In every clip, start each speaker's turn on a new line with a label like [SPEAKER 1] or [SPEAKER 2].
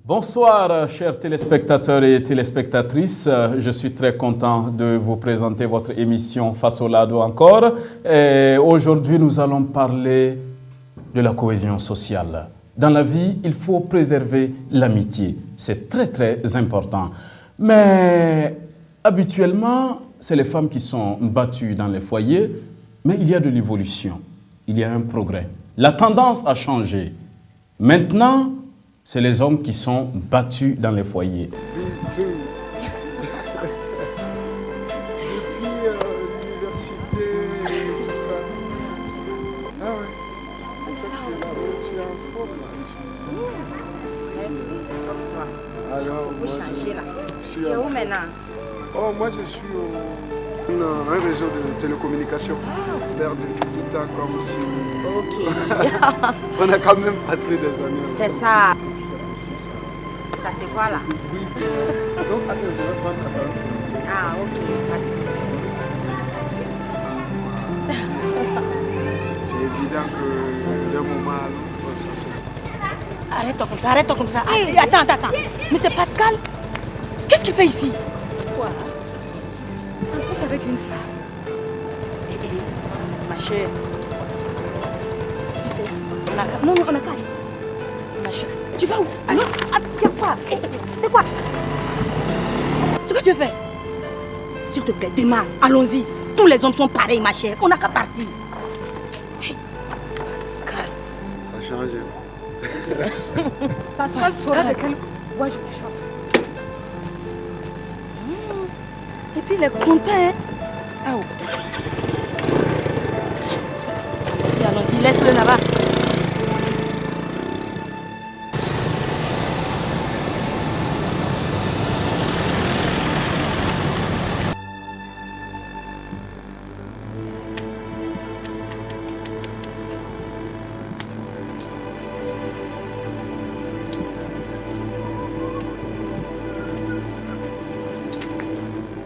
[SPEAKER 1] Bonsoir, chers téléspectateurs et téléspectatrices. Je suis très content de vous présenter votre émission Face au Lado encore. Aujourd'hui, nous allons parler de la cohésion sociale. Dans la vie, il faut préserver l'amitié. C'est très, très important. Mais habituellement, c'est les femmes qui sont battues dans les foyers. Mais il y a de l'évolution. Il y a un progrès. La tendance a changé. Maintenant, c'est les hommes qui sont battus dans les foyers.
[SPEAKER 2] Depuis l'université et tout ça. Ah ouais. Tu es en forme là.
[SPEAKER 3] Merci.
[SPEAKER 2] Alors,
[SPEAKER 3] Vous changez là.
[SPEAKER 2] je
[SPEAKER 3] Tu
[SPEAKER 2] suis
[SPEAKER 3] es où maintenant?
[SPEAKER 2] Oh, moi je suis au un réseau de télécommunications. L'air de tout temps comme si...
[SPEAKER 3] Ok.
[SPEAKER 2] On a quand même passé des années ensemble.
[SPEAKER 3] C'est ça. Ça c'est quoi là?
[SPEAKER 2] Donc attends, je vais prendre ta parole.
[SPEAKER 3] Ah ok.
[SPEAKER 2] C'est évident que le moment à l'autre, ça se...
[SPEAKER 4] Arrête-toi comme ça. Hey, attends. Mais c'est Pascal. Qu'est-ce qu'il fait ici?
[SPEAKER 3] Quoi?
[SPEAKER 4] En plus avec une femme. Ma chère. Tu sais, on a qu'à aller. Ma chère. Tu vas où? Ah non, tiens quoi? C'est quoi? Ce que tu fais? S'il te plaît, démarre. Allons-y. Tous les hommes sont pareils, ma chère. On n'a qu'à partir. Hey, Pascal.
[SPEAKER 2] Ça a changé.
[SPEAKER 3] Pascal saura de quelle voix je chante.
[SPEAKER 4] Et puis il est content, hein? Ah oh. Allons-y, laisse-le là-bas.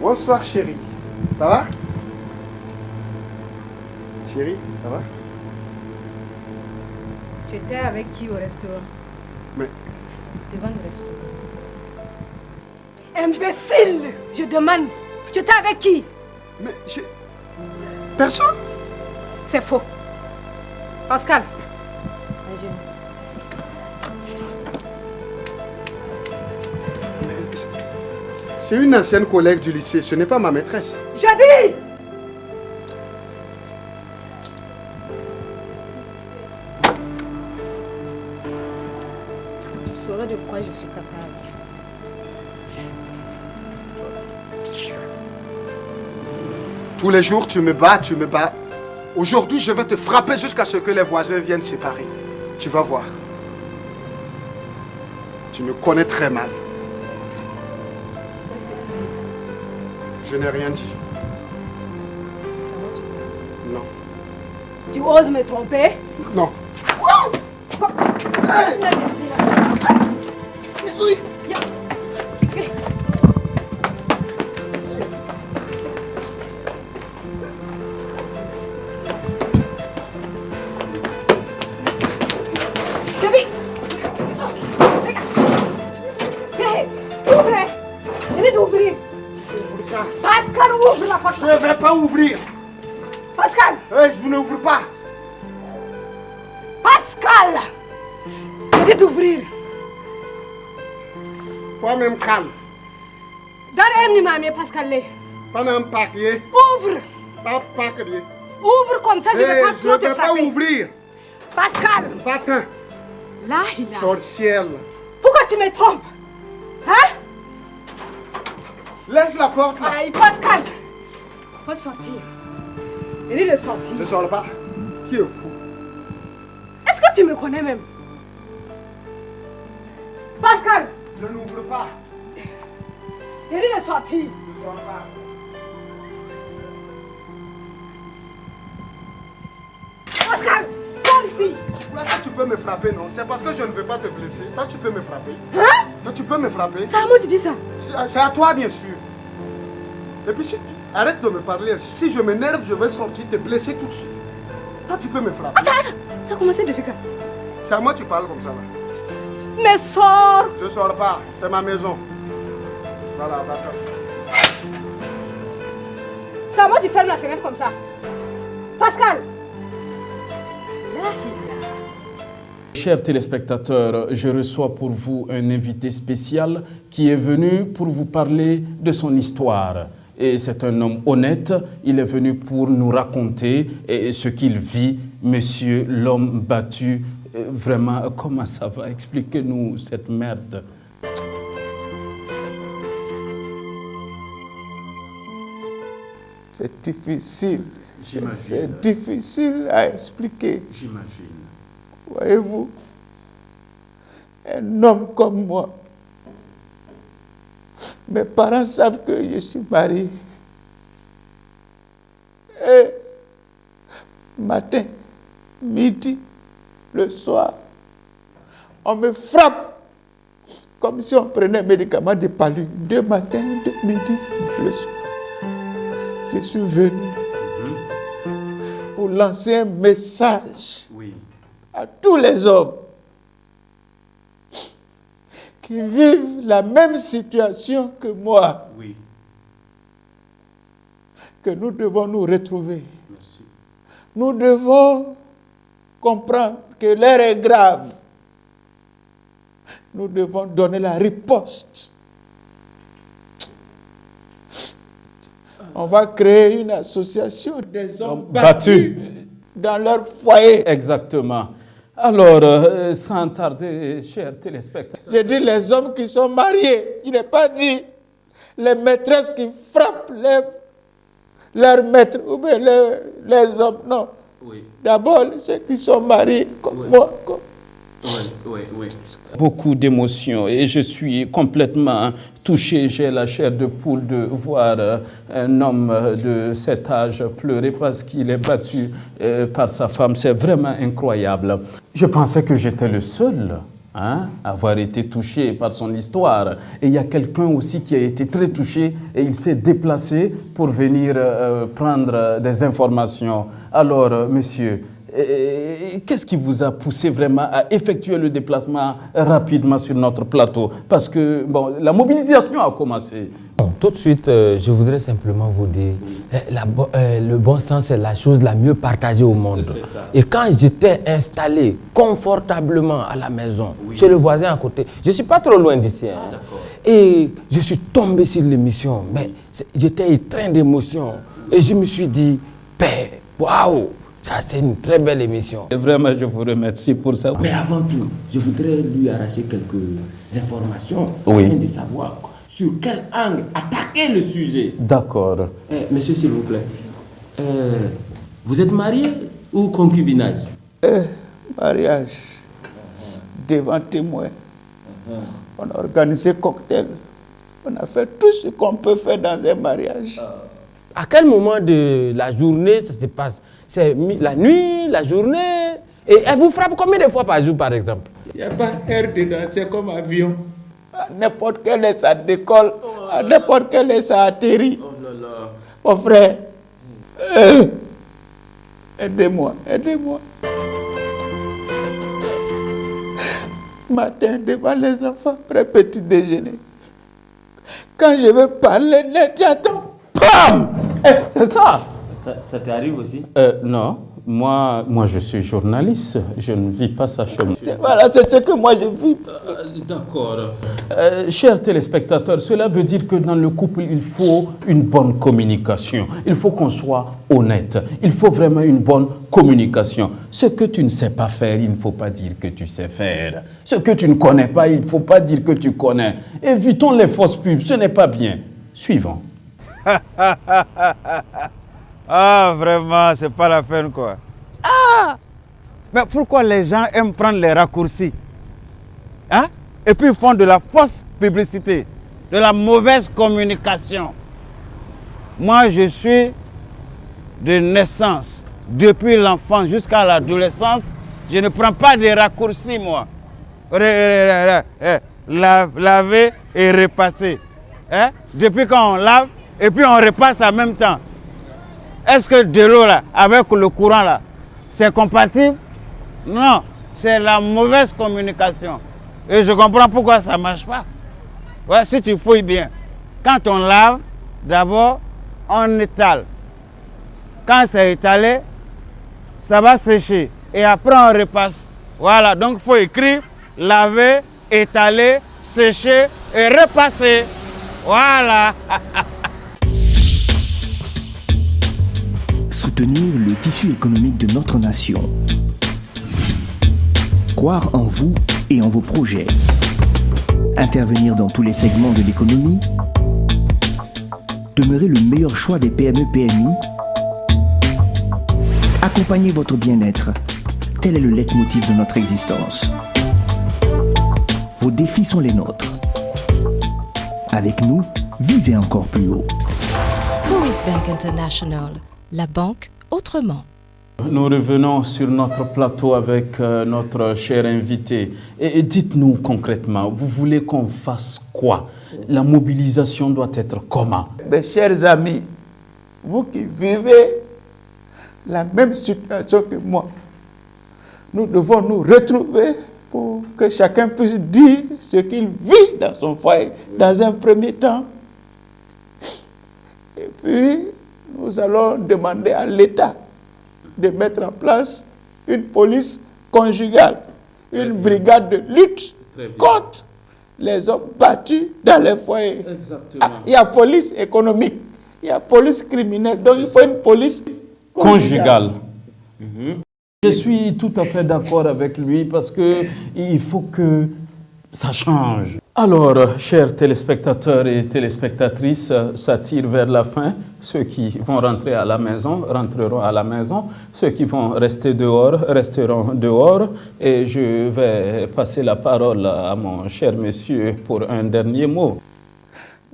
[SPEAKER 2] Bonsoir chérie. Ça va? Chérie, ça va?
[SPEAKER 5] Tu étais avec qui au restaurant?
[SPEAKER 2] Mais...
[SPEAKER 5] Devant le restaurant. Imbécile! Je demande. Tu étais avec qui?
[SPEAKER 2] Mais personne?
[SPEAKER 5] C'est faux. Pascal.
[SPEAKER 2] C'est une ancienne collègue du lycée, ce n'est pas ma maîtresse.
[SPEAKER 5] J'ai dit! Tu sauras de quoi je suis capable.
[SPEAKER 2] Tous les jours, tu me bats. Aujourd'hui, je vais te frapper jusqu'à ce que les voisins viennent séparer. Tu vas voir. Tu me connais très mal.
[SPEAKER 5] Qu'est-ce que tu dis?
[SPEAKER 2] Je n'ai rien dit.
[SPEAKER 5] Ça va, tu veux?
[SPEAKER 2] Non.
[SPEAKER 5] Tu oses me tromper?
[SPEAKER 2] Non.
[SPEAKER 5] Pascal, ouvre la porte!
[SPEAKER 2] Je ne vais pas ouvrir.
[SPEAKER 5] Pascal!
[SPEAKER 2] Hey, je n'ouvre pas.
[SPEAKER 5] Pascal! Je dis d'ouvrir.
[SPEAKER 2] Toi-même calme.
[SPEAKER 5] Donne un numéro, Pascal.
[SPEAKER 2] Pas un papier.
[SPEAKER 5] Ouvre!
[SPEAKER 2] Pas papier.
[SPEAKER 5] Ouvre comme ça, je ne vais pas
[SPEAKER 2] Je
[SPEAKER 5] trop
[SPEAKER 2] ne
[SPEAKER 5] te
[SPEAKER 2] vais pas
[SPEAKER 5] frapper.
[SPEAKER 2] ouvrir.
[SPEAKER 5] Pascal!
[SPEAKER 2] Va-t'en.
[SPEAKER 5] Là, il a.
[SPEAKER 2] Sorcière.
[SPEAKER 5] Pourquoi tu me trompes? Hein?
[SPEAKER 2] Laisse la porte là.
[SPEAKER 5] Aïe, Pascal! Faut sortir. Il dit de sortir.
[SPEAKER 2] Ne sors pas. Qui est fou?
[SPEAKER 5] Est-ce que tu me connais même? Pascal!
[SPEAKER 2] Je n'ouvre pas.
[SPEAKER 5] Il dit de sortir.
[SPEAKER 2] Ne sors pas.
[SPEAKER 5] Pascal! Sors ici!
[SPEAKER 2] Là, toi, tu peux me frapper, non? C'est parce que je ne veux pas te blesser. Toi, tu peux me frapper.
[SPEAKER 5] Hein?
[SPEAKER 2] Toi, tu peux me frapper.
[SPEAKER 5] C'est à moi que tu dis ça?
[SPEAKER 2] C'est à toi, bien sûr. Et puis, si tu... arrête de me parler. Si je m'énerve, je vais sortir, te blesser tout de suite. Toi, tu peux me frapper.
[SPEAKER 5] Attends, ça a commencé depuis quand?
[SPEAKER 2] C'est à moi que tu parles comme ça, là.
[SPEAKER 5] Mais sors.
[SPEAKER 2] Je ne sors pas, c'est ma maison. Voilà, va-t'en.
[SPEAKER 5] C'est à moi tu fermes la fenêtre comme ça. Pascal.
[SPEAKER 1] Chers téléspectateurs, je reçois pour vous un invité spécial qui est venu pour vous parler de son histoire. Et c'est un homme honnête, il est venu pour nous raconter ce qu'il vit, monsieur l'homme battu. Vraiment, comment ça va? Expliquez-nous cette merde.
[SPEAKER 6] C'est difficile.
[SPEAKER 1] J'imagine.
[SPEAKER 6] C'est difficile à expliquer.
[SPEAKER 1] J'imagine.
[SPEAKER 6] Voyez-vous, un homme comme moi, mes parents savent que je suis marié. Et matin, midi, le soir, on me frappe comme si on prenait un médicament de palu. De matin, de midi, le soir. Je suis venu pour lancer un message à tous les hommes qui vivent la même situation que moi.
[SPEAKER 1] Oui.
[SPEAKER 6] Que nous devons nous retrouver.
[SPEAKER 1] Merci.
[SPEAKER 6] Nous devons comprendre que l'heure est grave. Nous devons donner la riposte. On va créer une association des hommes battus dans leur foyer.
[SPEAKER 1] Exactement. Alors, sans tarder, chers téléspectateurs.
[SPEAKER 6] J'ai dit les hommes qui sont mariés. Je n'ai pas dit les maîtresses qui frappent leurs maîtres ou bien les hommes. Non.
[SPEAKER 1] Oui.
[SPEAKER 6] D'abord, ceux qui sont mariés comme moi.
[SPEAKER 1] Oui. Beaucoup d'émotions et je suis complètement touché. J'ai la chair de poule de voir un homme de cet âge pleurer parce qu'il est battu par sa femme. C'est vraiment incroyable. Je pensais que j'étais le seul à avoir été touché par son histoire. Et il y a quelqu'un aussi qui a été très touché et il s'est déplacé pour venir prendre des informations. Alors, monsieur, qu'est-ce qui vous a poussé vraiment à effectuer le déplacement rapidement sur notre plateau? Parce que bon, la mobilisation a commencé.
[SPEAKER 7] Bon, tout de suite, je voudrais simplement vous dire, le bon sens est la chose la mieux partagée au monde.
[SPEAKER 1] C'est ça.
[SPEAKER 7] Et quand j'étais installé confortablement à la maison, chez le voisin à côté, je ne suis pas trop loin d'ici. Et je suis tombé sur l'émission, mais j'étais étreint d'émotion. Et je me suis dit, père, waouh! Ça, c'est une très belle émission.
[SPEAKER 1] Et vraiment, je vous remercie pour ça.
[SPEAKER 7] Mais avant tout, je voudrais lui arracher quelques informations afin de savoir sur quel angle attaquer le sujet.
[SPEAKER 1] D'accord.
[SPEAKER 7] Monsieur, s'il vous plaît, vous êtes marié ou concubinage?
[SPEAKER 6] Mariage devant témoin. On a organisé cocktail. On a fait tout ce qu'on peut faire dans un mariage.
[SPEAKER 7] À quel moment de la journée ça se passe? C'est la nuit, la journée? Et elle vous frappe combien de fois par jour, par exemple?
[SPEAKER 6] Il n'y a pas air dedans, c'est comme avion. À n'importe quelle heure ça décolle, à n'importe quelle heure ça atterrit.
[SPEAKER 1] Oh là là.
[SPEAKER 6] Mon frère, aidez-moi. Matin, devant les enfants, après petit déjeuner. Quand je veux parler net, j'attends. Bam!
[SPEAKER 1] C'est ça.
[SPEAKER 7] Ça t'arrive aussi?
[SPEAKER 1] Non. Moi, je suis journaliste. Je ne vis pas ça chez moi.
[SPEAKER 6] Voilà, c'est ce que moi je vis.
[SPEAKER 1] D'accord. Chers téléspectateurs, cela veut dire que dans le couple, il faut une bonne communication. Il faut qu'on soit honnête. Il faut vraiment une bonne communication. Ce que tu ne sais pas faire, il ne faut pas dire que tu sais faire. Ce que tu ne connais pas, il ne faut pas dire que tu connais. Évitons les fausses pubs, ce n'est pas bien. Suivant.
[SPEAKER 8] Ah, vraiment, c'est pas la peine, quoi. Ah! Mais pourquoi les gens aiment prendre les raccourcis? Hein? Et puis ils font de la fausse publicité, de la mauvaise communication. Moi, je suis de naissance, depuis l'enfance jusqu'à l'adolescence, je ne prends pas de raccourcis, moi. Laver et repasser. Hein? Depuis quand on lave, et puis on repasse en même temps. Est-ce que de l'eau là, avec le courant là, c'est compatible? Non, c'est la mauvaise communication. Et je comprends pourquoi ça ne marche pas. Ouais, si tu fouilles bien. Quand on lave, d'abord, on étale. Quand c'est étalé, ça va sécher. Et après, on repasse. Voilà, donc il faut écrire, laver, étaler, sécher et repasser. Voilà.
[SPEAKER 9] Soutenir le tissu économique de notre nation. Croire en vous et en vos projets. Intervenir dans tous les segments de l'économie. Demeurer le meilleur choix des PME-PMI. Accompagner votre bien-être. Tel est le leitmotiv de notre existence. Vos défis sont les nôtres. Avec nous, visez encore plus haut.
[SPEAKER 10] Coris Bank International, la banque autrement.
[SPEAKER 1] Nous revenons sur notre plateau avec notre cher invité. Et dites-nous concrètement, vous voulez qu'on fasse quoi? La mobilisation doit être comment?
[SPEAKER 6] Mes chers amis, vous qui vivez la même situation que moi, nous devons nous retrouver pour que chacun puisse dire ce qu'il vit dans son foyer, dans un premier temps. Et puis, nous allons demander à l'État de mettre en place une police conjugale, une brigade de lutte contre les hommes battus dans les foyers.
[SPEAKER 1] Exactement.
[SPEAKER 6] Il y a police économique, il y a police criminelle, donc il faut une police
[SPEAKER 1] conjugale. Je suis tout à fait d'accord avec lui parce qu'il faut que ça change. Alors, chers téléspectateurs et téléspectatrices, ça tire vers la fin. Ceux qui vont rentrer à la maison rentreront à la maison. Ceux qui vont rester dehors resteront dehors. Et je vais passer la parole à mon cher monsieur pour un dernier mot.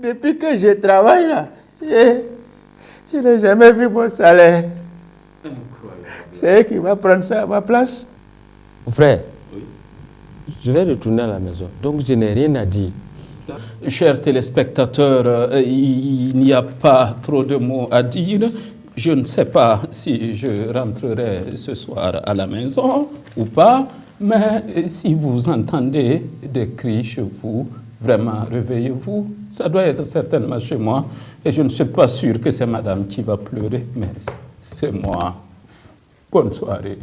[SPEAKER 6] Depuis que je travaille là, je n'ai jamais vu mon salaire. C'est eux qui vont prendre ça à ma place.
[SPEAKER 7] Frère, je vais retourner à la maison, donc je n'ai rien à dire.
[SPEAKER 1] Chers téléspectateurs, il n'y a pas trop de mots à dire. Je ne sais pas si je rentrerai ce soir à la maison ou pas, mais si vous entendez des cris chez vous, vraiment réveillez-vous. Ça doit être certainement chez moi. Et je ne suis pas sûr que c'est madame qui va pleurer, mais c'est moi. Bonne soirée.